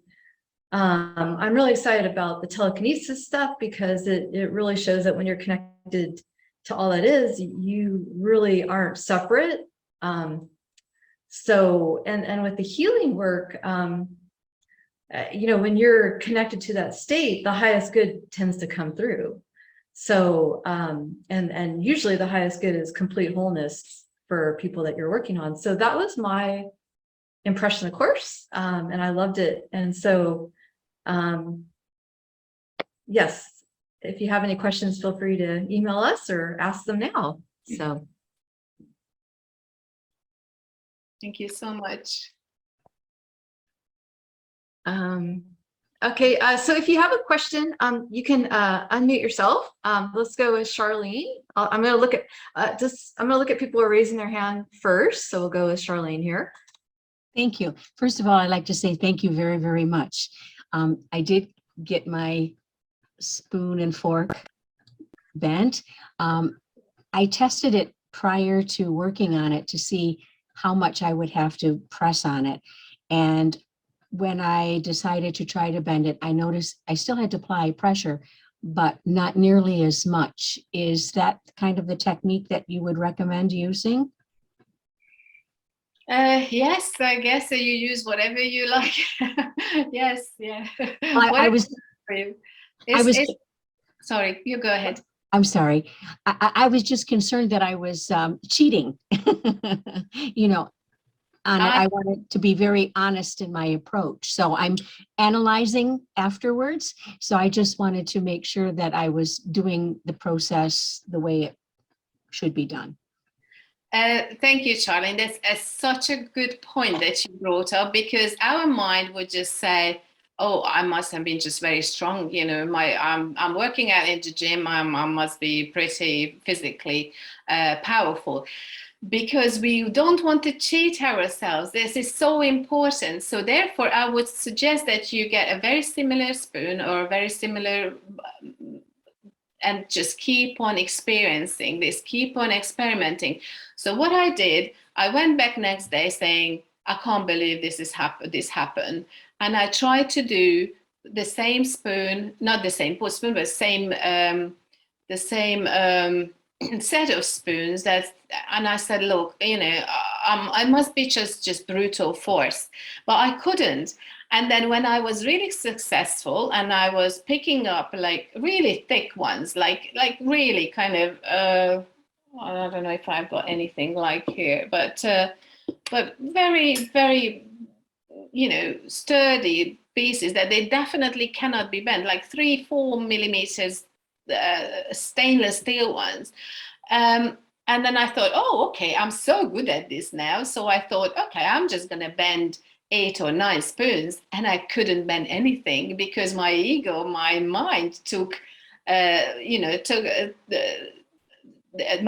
S1: I'm really excited about the telekinesis stuff because it really shows that when you're connected to all that is, you really aren't separate. So, and with the healing work, when you're connected to that state, the highest good tends to come through. So, and usually the highest good is complete wholeness for people that you're working on. So that was my impression of the course, and I loved it. And so, yes, if you have any questions, feel free to email us or ask them now. So
S2: thank you so much.
S1: Okay, so if you have a question, you can unmute yourself. Let's go with Charlene. I'm going to look at I'm going to look at people who are raising their hand first. So we'll go with Charlene here.
S3: Thank you. First of all, I'd like to say thank you very, very much. I did get my spoon and fork bent. I tested it prior to working on it to see how much I would have to press on it. And when I decided to try to bend it, I noticed I still had to apply pressure, but not nearly as much. Is that kind of the technique that you would recommend using?
S2: Yes, I guess you use whatever you like. Yes, yeah.
S3: I was
S2: sorry, you go ahead.
S3: I'm sorry. I was just concerned that I was cheating, you know, on it. I wanted to be very honest in my approach. So I'm analyzing afterwards. So I just wanted to make sure that I was doing the process the way it should be done.
S2: Thank you, Charlene. That's such a good point that you brought up, because our mind would just say, oh, I must have been just very strong. You know, I'm working out in the gym. I must be pretty physically powerful, because we don't want to cheat ourselves. This is so important. So therefore, I would suggest that you get a very similar spoon or a very similar, and just keep on experiencing this, keep on experimenting. So what I did, I went back next day saying, I can't believe this happened. And I tried to do the same spoon, not the same spoon, but the same set of spoons. And I said, look, you know, I must be just brutal force, but I couldn't. And then when I was really successful and I was picking up like really thick ones, like really kind of, I don't know if I've got anything like here, but very, very, you know, sturdy pieces that they definitely cannot be bent, like 3-4 millimeters stainless steel ones. And then I thought, oh, okay, I'm so good at this now. So I thought, okay, I'm just going to bend 8 or 9 spoons, and I couldn't bend anything because my ego, my mind took, my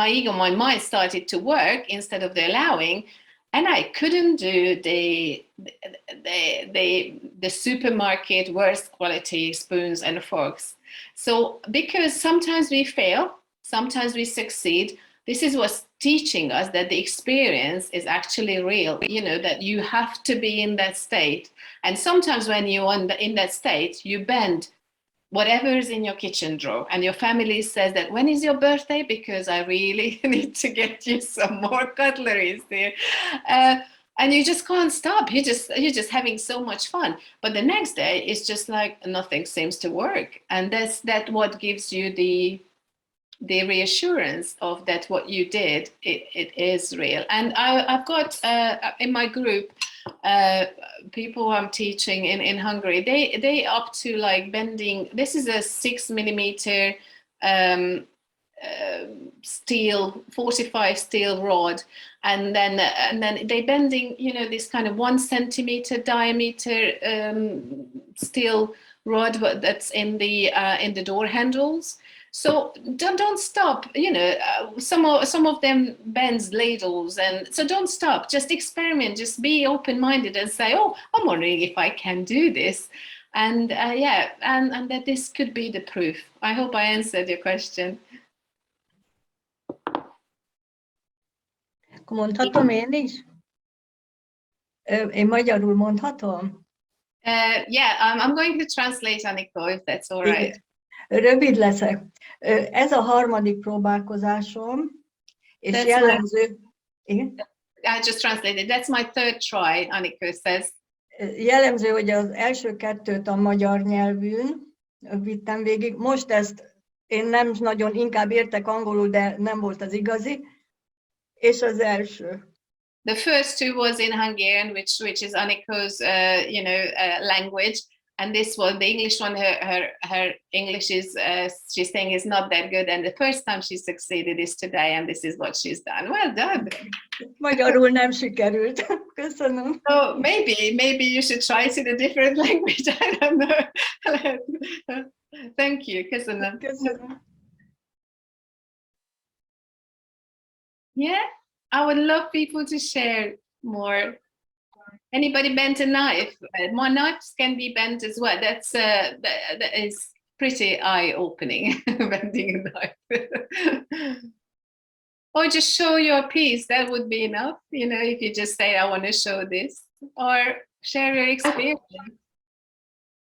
S2: ego, my mind started to work instead of the allowing, and I couldn't do the supermarket worst quality spoons and forks. So because sometimes we fail, sometimes we succeed. This is what's teaching us that the experience is actually real, you know, that you have to be in that state. And sometimes when you're in that state, you bend whatever is in your kitchen drawer, and your family says that, when is your birthday? Because I really need to get you some more cutlery there. And you just can't stop. You're just having so much fun. But the next day, it's just like nothing seems to work. And that's what gives you the reassurance of that what you did, it is real. And I've got in my group people I'm teaching in Hungary, they up to like bending, this is a 6 millimeter steel, 45 steel rod, and then they bending, you know, this kind of 1 centimeter diameter steel rod that's in the door handles. So don't stop, you know, some of them bends ladles, and so don't stop, just experiment, just be open-minded and say, oh, I'm wondering if I can do this. And and that this could be the proof. I hope I answered your question.
S4: Mondhatom én is? Én magyarul mondhatom?
S2: I'm going to translate, Aniko, if that's all right.
S4: Rövid leszek. Ez a harmadik próbálkozásom, és jellemző... Igen?
S2: I just translated. That's my third try, Aniko says.
S4: Jellemző, hogy az első 2 a magyar nyelvűn vittem végig. Most ezt én nem nagyon, inkább értek angolul, de nem volt az igazi. És az első.
S2: The first 2 was in Hungarian, which is Aniko's, language. and this one, the English one, her English is, she's saying, is not that good. And the first time she succeeded is today, and this is what she's done. Well done.
S4: Magyarul nem sikerült. Köszönöm.
S2: So maybe you should try it in a different language. I don't know. Thank you. Köszönöm.
S4: Köszönöm.
S2: Yeah, I would love people to share more. Anybody bent a knife? More knives can be bent as well. That is pretty eye-opening, bending a knife. Or just show your piece. That would be enough. You know, if you just say, I want to show this, or share your experience.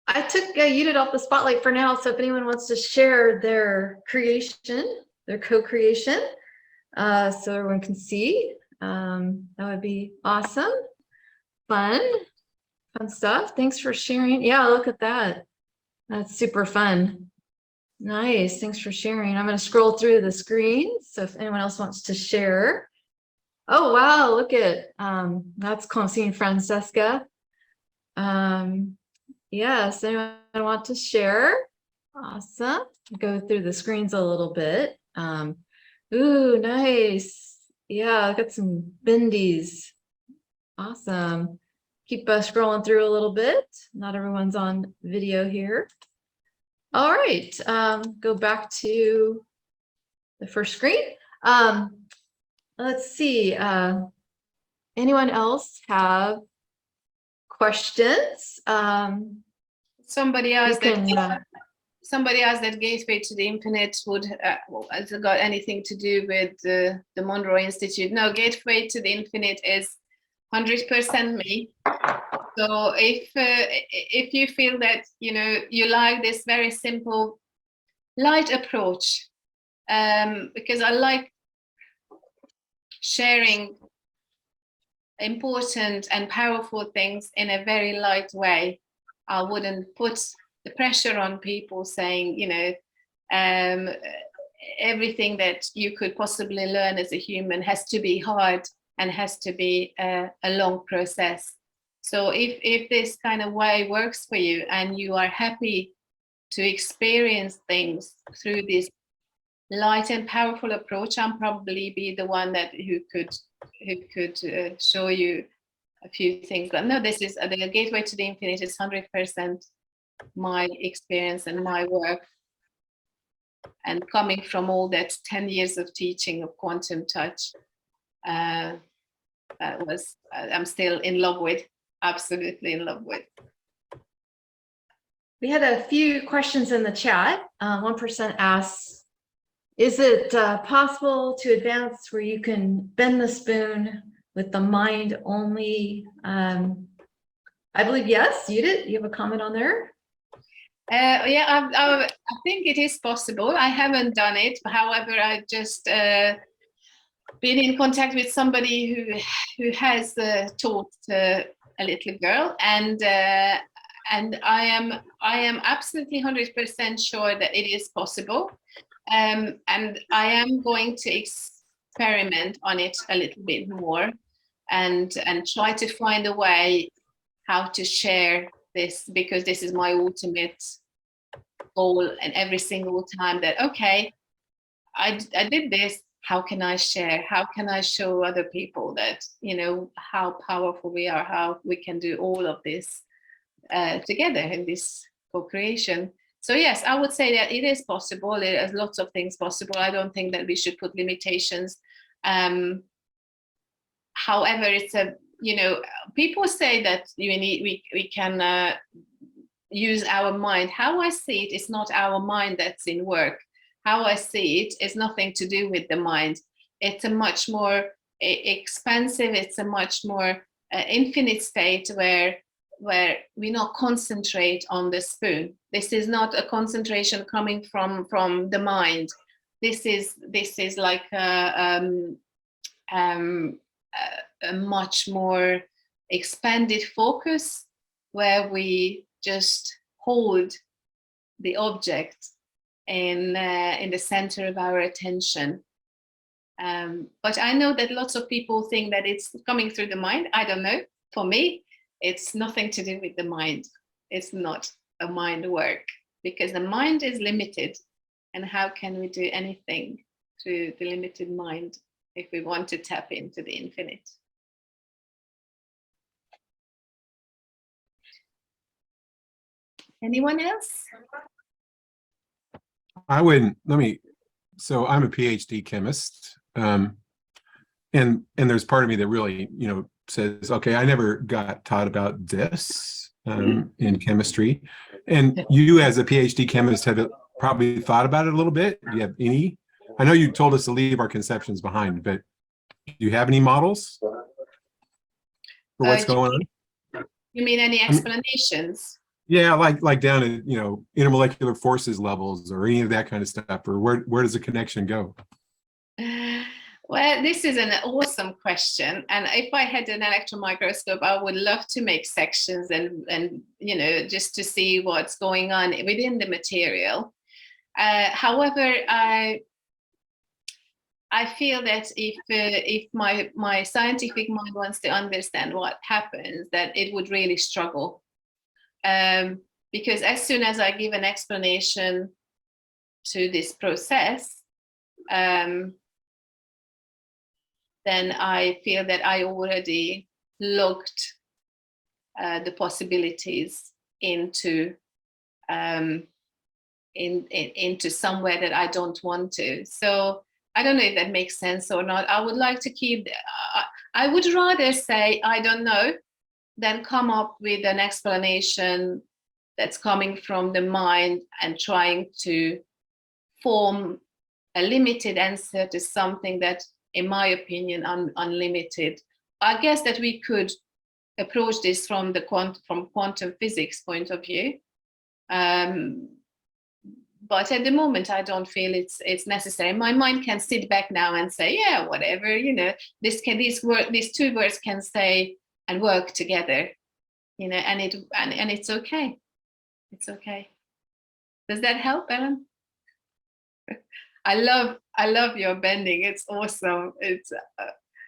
S1: I took Judit off the spotlight for now. So if anyone wants to share their creation, their co-creation, so everyone can see, that would be awesome. Fun stuff. Thanks for sharing. Yeah, look at that. That's super fun. Nice. Thanks for sharing. I'm going to scroll through the screen. So if anyone else wants to share. Oh, wow. Look at, that's cool. I'm seeing Francesca. Yes. Anyone want to share? Awesome. Go through the screens a little bit. Ooh, nice. Yeah, I got some bendies. Awesome. Keep scrolling through a little bit. Not everyone's on video here. All right, go back to the first screen. Let's see. Anyone else have questions?
S2: Somebody asked that Gateway to the Infinite would has it got anything to do with the Monroe Institute. No, Gateway to the Infinite is 100% me. So if you feel that, you know, you like this very simple, light approach, because I like sharing important and powerful things in a very light way. I wouldn't put the pressure on people saying, you know, everything that you could possibly learn as a human has to be hard and has to be a long process. So if this kind of way works for you and you are happy to experience things through this light and powerful approach, I'll probably be the one who could show you a few things. But no, this is the Gateway to the Infinite is 100% my experience and my work, and coming from all that 10 years of teaching of quantum touch, that was I'm still in love with, absolutely in love with.
S1: We had a few questions in the chat. One person asks, is it possible to advance where you can bend the spoon with the mind only? I believe yes. Judit, you have a comment on there?
S2: Yeah, I think it is possible. I haven't done it. However, I just been in contact with somebody who has taught a little girl, and I am absolutely 100% sure that it is possible, and I am going to experiment on it a little bit more, and try to find a way how to share this, because this is my ultimate goal. And every single time that, okay, I did this, how can I share? How can I show other people that, you know, how powerful we are, how we can do all of this together in this co-creation. So yes, I would say that it is possible. There is lots of things possible. I don't think that we should put limitations. However, it's a, you know, people say that we can use our mind. How I see it is not our mind that's in work. How I see it is nothing to do with the mind. It's a much more expansive, it's a much more infinite state where we not concentrate on the spoon. This is not a concentration coming from the mind. This is like a much more expanded focus where we just hold the object in the center of our attention. But I know that lots of people think that it's coming through the mind. I don't know. For me, it's nothing to do with the mind. it's not a mind work, because the mind is limited. And how can we do anything through the limited mind if we want to tap into the infinite? Anyone else?
S5: So I'm a PhD chemist. And there's part of me that really, says, okay, I never got taught about this in chemistry. And you as a PhD chemist have probably thought about it a little bit. Do you have any? I know you told us to leave our conceptions behind, but do you have any models for what's going on?
S2: You mean any explanations?
S5: Yeah, like down at, intermolecular forces levels or any of that kind of stuff, or where does the connection go?
S2: Well, this is an awesome question. And if I had an electron microscope, I would love to make sections and just to see what's going on within the material. However, I feel that if my scientific mind wants to understand what happens, that it would really struggle. Because as soon as I give an explanation to this process, then I feel that I already looked the possibilities into somewhere that I don't want to. So I don't know if that makes sense or not. I would like to keep, I would rather say, I don't know, than come up with an explanation that's coming from the mind and trying to form a limited answer to something that, in my opinion, unlimited. I guess that we could approach this from quantum physics point of view. But at the moment, I don't feel it's necessary. My mind can sit back now and say, yeah, whatever, these two words can say and work together, and it's okay. It's okay. Does that help, Ellen? I love your bending. It's awesome. It's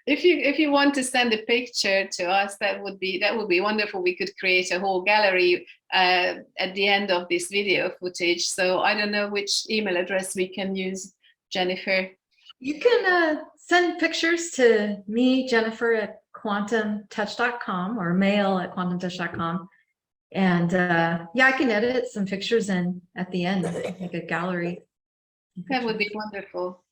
S2: if you want to send a picture to us, that would be wonderful. We could create a whole gallery at the end of this video footage. So I don't know which email address we can use, Jennifer.
S1: You can send pictures to me, Jennifer, at quantumtouch.com or mail@quantumtouch.com. And yeah, I can edit some pictures in at the end, like a gallery.
S2: That would be wonderful.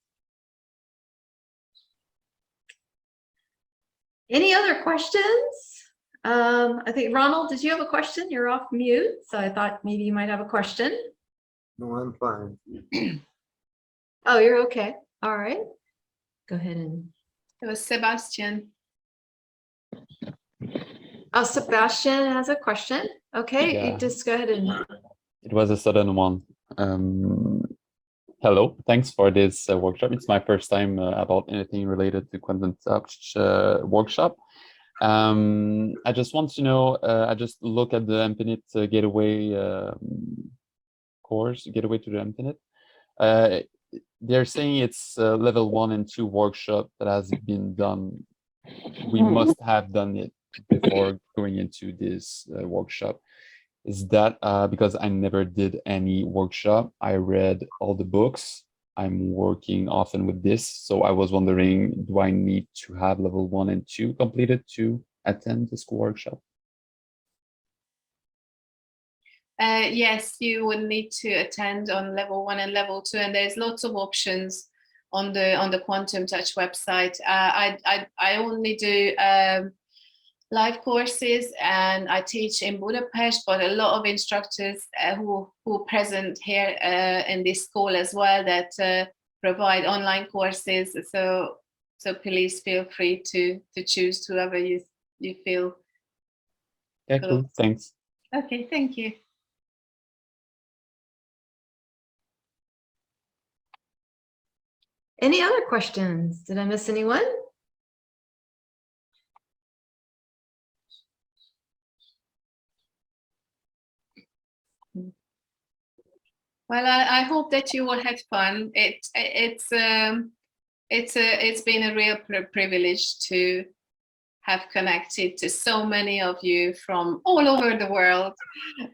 S1: Any other questions? I think, Ronald, did you have a question? You're off mute, so I thought maybe you might have a question.
S6: No, I'm fine.
S1: Oh, you're okay. All right. Go ahead and.
S2: It was Sebastian.
S1: Oh, Sebastian has a question. Okay,
S7: Yeah.
S1: you just go ahead and.
S7: It was a sudden one. Hello, thanks for this workshop. It's my first time about anything related to Quantum Touch workshop. I just want to know, I just look at the Infinite Gateway course, Gateway to the Infinite. They're saying it's level 1 and 2 workshop that has been done. We must have done it before going into this workshop. Is that because I never did any workshop? I read all the books. I'm working often with this. So I was wondering, do I need to have level 1 and 2 completed to attend this workshop?
S2: Yes, you would need to attend on level 1 and level 2, and there's lots of options on the Quantum Touch website. I only do live courses, and I teach in Budapest, but a lot of instructors who present here in this school as well that provide online courses. So please feel free to choose whoever you feel.
S7: Okay, cool. Thanks.
S2: Okay, thank you.
S1: Any other questions? Did I miss anyone?
S2: Well, I hope that you will have fun. It's been a real privilege to have connected to so many of you from all over the world.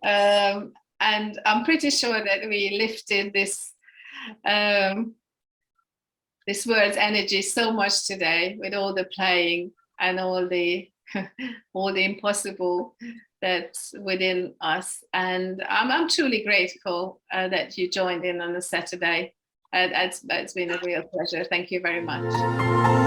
S2: And I'm pretty sure that we lifted this this word's energy so much today with all the playing and all the all the impossible that's within us. And I'm truly grateful that you joined in on a Saturday. It's been a real pleasure. Thank you very much.